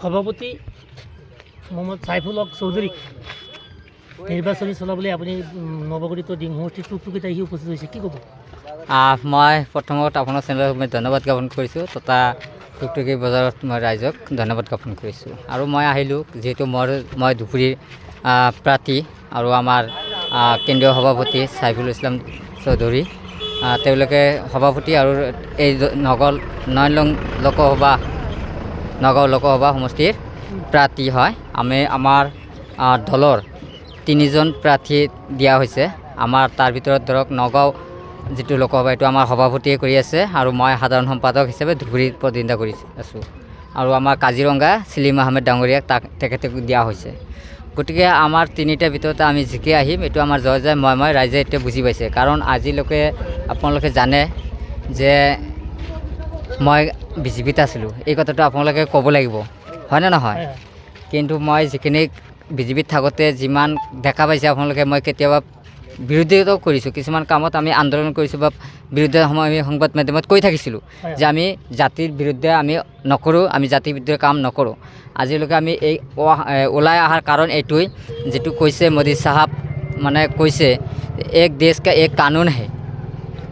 সভাপতি মোহাম্মদ সাইফুল হক চৌধুৰী নিৰ্বাচনী চলাবলৈ আপুনি নৱগঠিত ডিংসমষ্টিৰ টুকটুকিত আহি উপস্থিত হৈছে, কি ক'ব? মই প্ৰথমত আপোনাৰ চেনেলক মই ধন্যবাদ জ্ঞাপন কৰিছোঁ তথা টুকটুকি বজাৰত মই ৰাইজক ধন্যবাদ জ্ঞাপন কৰিছোঁ। আৰু মই আহিলোঁ যিহেতু মই ধুবুৰীৰ প্ৰাৰ্থী আৰু আমাৰ কেন্দ্ৰীয় সভাপতি সাইফুল ইছলাম চৌধুৰী তেওঁলোকে সভাপতি আৰু এই নগাঁও 9 নং লোকসভা সমষ্টিৰ প্ৰাৰ্থী হয়। আমাৰ দলৰ 3জন প্ৰাৰ্থী দিয়া হৈছে। আমাৰ তাৰ ভিতৰত ধৰক নগাঁও যিটো লোকসভা এইটো আমাৰ সভাপতিয়ে কৰি আছে আৰু মই সাধাৰণ সম্পাদক হিচাপে ধুবুৰীত প্ৰতিনিধিত্ব কৰি আছোঁ। আৰু আমাৰ কাজিৰঙা চিলিম আহমেদ ডাঙৰীয়াক তেখেতক দিয়া হৈছে। গতিকে আমাৰ 3টাৰ ভিতৰতে আমি জিকি আহিম, এইটো আমাৰ জয় জয় মই ৰাইজে এতিয়া বুজি পাইছে। কাৰণ আজিলৈকে আপোনালোকে জানে যে মই বিজেপিত আছিলোঁ, এই কথাটো আপোনালোকে ক'ব লাগিব, হয়নে নহয়? কিন্তু মই যিখিনি বিজেপিত থাকোঁতে যিমান দেখা পাইছে আপোনালোকে, মই কেতিয়াবা বিৰোধিতাও কৰিছোঁ, কিছুমান কামত আমি আন্দোলন কৰিছোঁ বা বিৰুদ্ধে সময় আমি সংবাদ মাধ্যমত কৈ থাকিছিলোঁ যে আমি জাতিৰ বিৰুদ্ধে আমি নকৰোঁ, আমি জাতিৰ বিৰুদ্ধে কাম নকৰোঁ। আজিলৈকে আমি এই ওলাই অহাৰ কাৰণ এইটোৱেই, যিটো কৈছে মোদী চাহাব মানে কৈছে এক দেশ কা এক কানুন হে,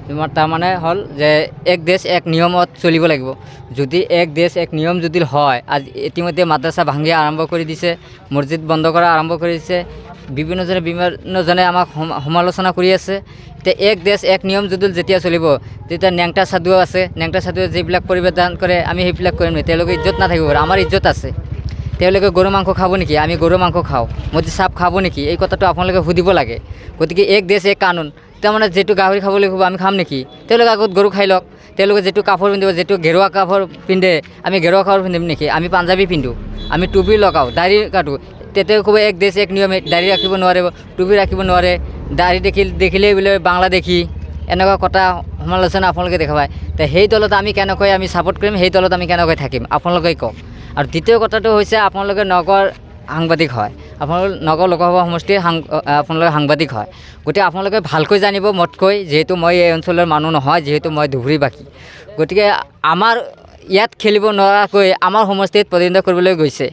তোমাৰ তাৰমানে হ'ল যে এক দেশ এক নিয়মত চলিব লাগিব। যদি এক দেশ এক নিয়ম যদি হয়, আজি ইতিমধ্যে মাদ্ৰাছা ভাঙি আৰম্ভ কৰি দিছে, মছজিদ বন্ধ কৰা আৰম্ভ কৰি দিছে, বিভিন্নজনে আমাক সমালোচনা কৰি আছে। এতিয়া এক দেশ এক নিয়ম যদি যেতিয়া চলিব, তেতিয়া নেংটা সাধু আছে, নেংটা সাধুৱে যিবিলাক পৰিৱেশন কৰে আমি সেইবিলাক কৰিম নেকি? তেওঁলোকে ইজ্জত নাথাকিব, আমাৰ ইজ্জত আছে। তেওঁলোকে গৰু মাংস খাব নেকি? আমি গৰু মাংস খাওঁ। মোদী চাপ খাব নেকি? এই কথাটো আপোনালোকে সুধিব লাগে। গতিকে এক দেশ এক কানুন, তাৰমানে যিটো গাহৰি খাব লাগিব আমি খাম নেকি? তেওঁলোকে আগত গৰু খাই লওক। তেওঁলোকে যিটো কাপোৰ পিন্ধিব, যিটো গেৰুৱা কাপোৰ পিন্ধে, আমি গেৰুৱা কাপোৰ পিন্ধিম নেকি? আমি পাঞ্জাবী পিন্ধোঁ, আমি টুপি লগাওঁ, দাড়ি কাটো, তেতিয়া ক'ব এক দেশ এক নিয়মে, দাড়ি ৰাখিব নোৱাৰে, টুপি ৰাখিব নোৱাৰে, দাড়ি দেখিলেই বোলে বাংলাদেশী, এনেকুৱা কথা সমালোচনা আপোনালোকে দেখা পায়। তো সেই দলত আমি কেনেকৈ আমি ছাপোৰ্ট কৰিম, সেই দলত আমি কেনেকৈ থাকিম আপোনালোকেই কওক। আৰু দ্বিতীয় কথাটো হৈছে আপোনালোকে নগৰ সাংবাদিক হয়, আপোনালোকে নগাঁও লোকসভা সমষ্টিৰ আপোনালোকে সাংবাদিক হয়। গতিকে আপোনালোকে ভালকৈ জানিব মোতকৈ, যিহেতু মই এই অঞ্চলৰ মানুহ নহয়, যিহেতু মই ধুবুৰীবাসী। গতিকে আমাৰ ইয়াত খেলিব নোৱাৰাকৈ আমাৰ সমষ্টিত প্ৰতিনিধিত্ব কৰিবলৈ গৈছে,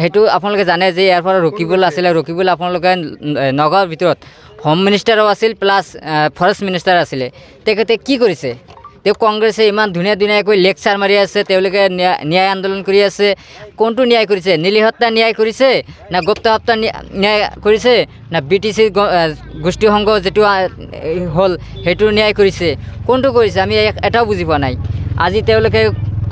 সেইটো আপোনালোকে জানে যে ইয়াৰ পৰা ৰকিবুল আছিলে, ৰকিবুল আপোনালোকে নগাঁৱৰ ভিতৰত হোম মিনিষ্টাৰো আছিল প্লাছ ফৰেষ্ট মিনিষ্টাৰ আছিলে। তেখেতে কি কৰিছে? তেওঁ কংগ্ৰেছে ইমান ধুনীয়াকৈ লেকচাৰ মাৰি আছে, তেওঁলোকে ন্যায় আন্দোলন কৰি আছে। কোনটো ন্যায় কৰিছে? নীলি হত্যা ন্যায় কৰিছে, না গুপ্তা হত্যা ন্যায় কৰিছে, না BTC গোষ্ঠী সংঘ যিটো হ'ল সেইটো ন্যায় কৰিছে? কোনটো কৰিছে? আমি এটাও বুজি পোৱা নাই। আজি তেওঁলোকে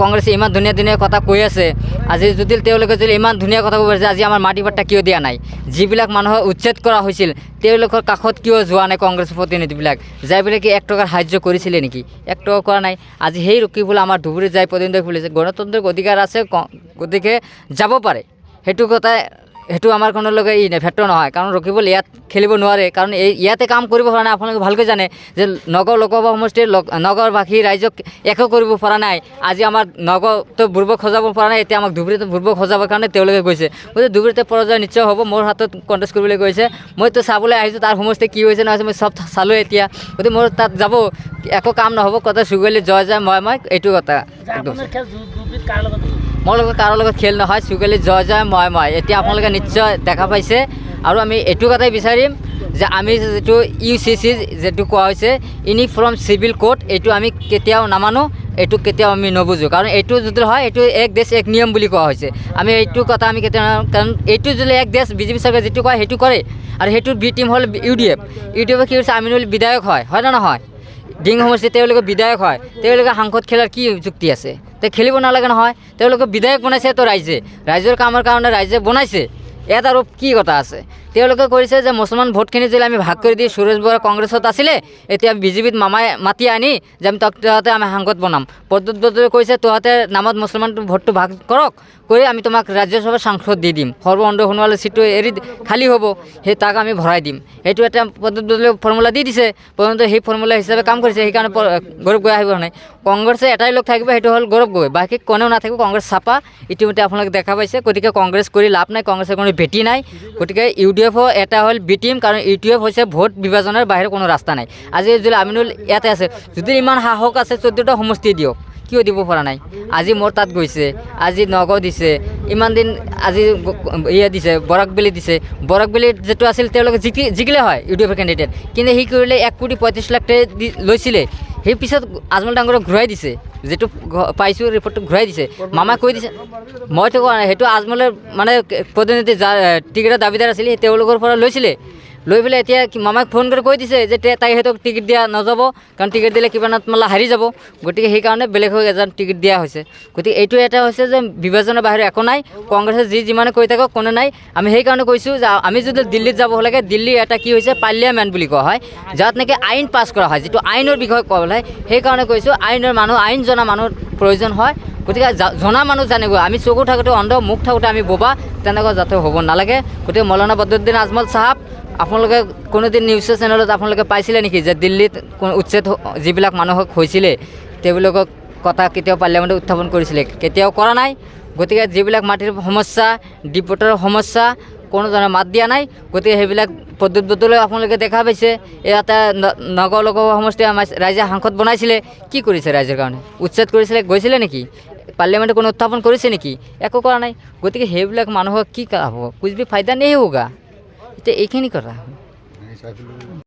কংগ্ৰেছে ইমান ধুনীয়া কথা কৈ আছে, আজি যদি তেওঁলোকে যদি ইমান ধুনীয়া কথা কৈ আছে, আজি আমাৰ মাটি পট্টা কিয় দিয়া নাই? যিবিলাক মানুহৰ উচ্ছেদ কৰা হৈছিল তেওঁলোকৰ কাষত কিয় যোৱা নাই কংগ্ৰেছৰ প্ৰতিনিধিবিলাক? যাইবিলাকে 1 টকাৰ সাহায্য কৰিছিলে নেকি? 1 টকা কৰা নাই। আজি সেই ৰকিবুল আমাৰ ধুবুৰীত যাই প্ৰতিনিধিত্ব কৰিছে। গণতান্ত্ৰিক অধিকাৰ আছে, গতিকে যাব পাৰে, সেইটো আমাৰ কোনোলৈকে ভেটো নহয়। কাৰণ ৰকিবুল ইয়াত খেলিব নোৱাৰে, কাৰণ ইয়াতে কাম কৰিব পৰা নাই। আপোনালোকে ভালকৈ জানে যে নগাঁও লোকসভা সমষ্টিৰ নগাঁৱৰবাসী ৰাইজক একো কৰিব পৰা নাই। আজি আমাৰ নগাঁৱতো বুৰ্বক সজাব পৰা নাই, এতিয়া আমাক ধুবুৰীত বুৰ্বক সজাবৰ কাৰণে তেওঁলোকে গৈছে। গতিকে ধুবুৰীতে পৰাজয় নিশ্চয় হ'ব। মোৰ হাতত কণ্টেষ্ট কৰিবলৈ গৈছে, মইতো চাবলৈ আহিছোঁ তাৰ সমষ্টি কি হৈছে নহয়, মই চব চালোঁ এতিয়া। গতিকে মোৰ তাত যাব একো কাম নহ'ব, কথা চুগুৱালি জয় জয় মই এইটো কথা একদম। মোৰ লগত কাৰো লগত খেল নহয়, চুগুৱালি জয় জয় মই এতিয়া আপোনালোকে নিশ্চয় দেখা পাইছে। আৰু আমি এইটো কথাই বিচাৰিম যে আমি যিটো UCC যিটো কোৱা হৈছে ইউনিফৰ্ম চিভিল কোড, এইটো আমি কেতিয়াও নামানো, এইটো কেতিয়াও আমি নুবুজোঁ। কাৰণ এইটো যদি হয়, এইটো এক দেশ এক নিয়ম বুলি কোৱা হৈছে। আমি এইটো কথা আমি কেতিয়াও, কাৰণ এইটো যদি এক দেশ বিজেপি চৰকাৰে যিটো কয় সেইটো কৰে। আৰু সেইটোৰ বি টিম হ'ল UDF। UDF কি হৈছে? আমিনুল বিধায়ক হয় নে নহয়? ডিং সমষ্টিত তেওঁলোকে বিধায়ক হয়, তেওঁলোকে সাংসদ খেলাৰ কি যুক্তি আছে? তে খেলিব নালাগে নহয়? তেওঁলোকে বিধায়ক বনাইছে তো ৰাইজৰ কামৰ কাৰণে ৰাইজে বনাইছে, ইয়াত আৰু কি কথা আছে? তেওঁলোকে কৰিছে যে মুছলমান ভোটখিনি যদি আমি ভাগ কৰি দি, সুৰেশ বৰা কংগ্ৰেছত আছিলে, এতিয়া বিজেপিত মাতি আনি যে আমি তহঁতে আমি সাংসদ বনাম। পদ্মত বদলে কৈছে তহঁতে নামত মুছলমান ভোটটো ভাগ কৰক, কৰি আমি তোমাক ৰাজ্যসভাৰ সাংসদ দি দিম, সৰ্বখণ্ড সোণোৱালৰ চিটটো খালী হ'ব, সেই তাক আমি ভৰাই দিম। সেইটো এটা পদ্মত বদলে ফৰ্মুলা দি দিছে, পৰ্যন্ত সেই ফৰ্মুলা হিচাপে কাম কৰিছে। সেইকাৰণে গৌৰৱ গগৈ আহিব নাই। কংগ্ৰেছে এটাই লোক থাকিব, সেইটো হ'ল গৌৰৱ গগৈ, বাকী কোনেও নাথাকিব। কংগ্ৰেছ চাপা ইতিমধ্যে আপোনালোকে দেখা পাইছে। গতিকে কংগ্ৰেছ কৰি লাভ নাই, কংগ্ৰেছৰ কোনো ভেটি নাই। গতিকে UDF এটা হ'ল বি টিম, কাৰণ UDF হৈছে ভোট বিভাজনৰ বাহিৰে কোনো ৰাস্তা নাই। আজি যদি আমিনুল ইয়াতে আছে, যদি ইমান সাহস আছে 14টা সমষ্টি দিয়ক, কিয় দিব পৰা নাই আজি মোৰ তাত গৈছে আজি নগাঁও দিছে ইমান দিন আজি ইয়ে দিছে বৰাকবেলি দিছে বৰাকবেলিত যিটো আছিল তেওঁলোকে জিকিলে হয় UDF কেণ্ডিডেট কিন্তু সি কৰিলে 1,35,00,000 লৈছিলে সেই পিছত আজমল ডাঙৰক ঘূৰাই দিছে যেটো পাইছোঁ ৰিপৰ্টটো ঘূৰাই দিছে মামাই কৈ দিছে মইতো কোৱা নাই সেইটো আজমলৰ মানে প্ৰতিনিধি যাৰ টিকেটৰ দাবীদাৰ আছিল তেওঁলোকৰ পৰা লৈছিলে লৈ পেলাই এতিয়া মামাক ফোন কৰি কৈ দিছে যে তাই সিহঁতক টিকেট দিয়া নাযাব কাৰণ টিকেট দিলে কিবা মালা হাৰি যাব গতিকে সেইকাৰণে বেলেগ হৈ এজন টিকেট দিয়া হৈছে গতিকে এইটো এটা হৈছে যে বিভাজনৰ বাহিৰে একো নাই কংগ্ৰেছে যিমানে কৈ থাকক কোনো নাই আমি সেইকাৰণে কৈছোঁ যে আমি যদি দিল্লীত যাব লাগে দিল্লী এটা কি হৈছে পাৰ্লিয়ামেণ্ট বুলি কোৱা হয় যাত নেকি আইন পাছ কৰা হয় যিটো আইনৰ বিষয়ে ক'ব লাগে সেইকাৰণে কৈছোঁ আইনৰ মানুহ আইন জনা মানুহৰ প্ৰয়োজন হয় গতিকে জনা মানুহ জানিব আমি চকু থাকোঁতে অন্ধ মুখ থাকোঁতে আমি বোবা তেনেকুৱা যাতে হ'ব নালাগে গতিকে মৌলানা বদৰুদ্দিন আজমল চাহাব আপোনালোকে কোনোদিন নিউজ চেনেলত আপোনালোকে পাইছিলে নেকি যে দিল্লীত উচ্ছেদ যিবিলাক মানুহক হৈছিলে তেওঁলোকক কথা কেতিয়াও পাৰ্লিয়ামেণ্টত উত্থাপন কৰিছিলে কেতিয়াও কৰা নাই গতিকে যিবিলাক মাটিৰ সমস্যা ডিপোটৰ সমস্যা কোনোজনে মাত দিয়া নাই গতিকে সেইবিলাক পদ্ধতি বদলৈ আপোনালোকে দেখা পাইছে ইয়াতে নগাঁও লোকসভা সমষ্টি আমাৰ ৰাইজে সাংসদ বনাইছিলে কি কৰিছে ৰাইজৰ কাৰণে উচ্ছেদ কৰিছিলে গৈছিলে নেকি পাৰ্লিয়ামেণ্টে কোনো উত্থাপন কৰিছে নেকি একো কৰা নাই গতিকে সেইবিলাক মানুহক কি হ'ব কুছ ভি ফাইদা নেই হোগা এতিয়া এইখিনি কথা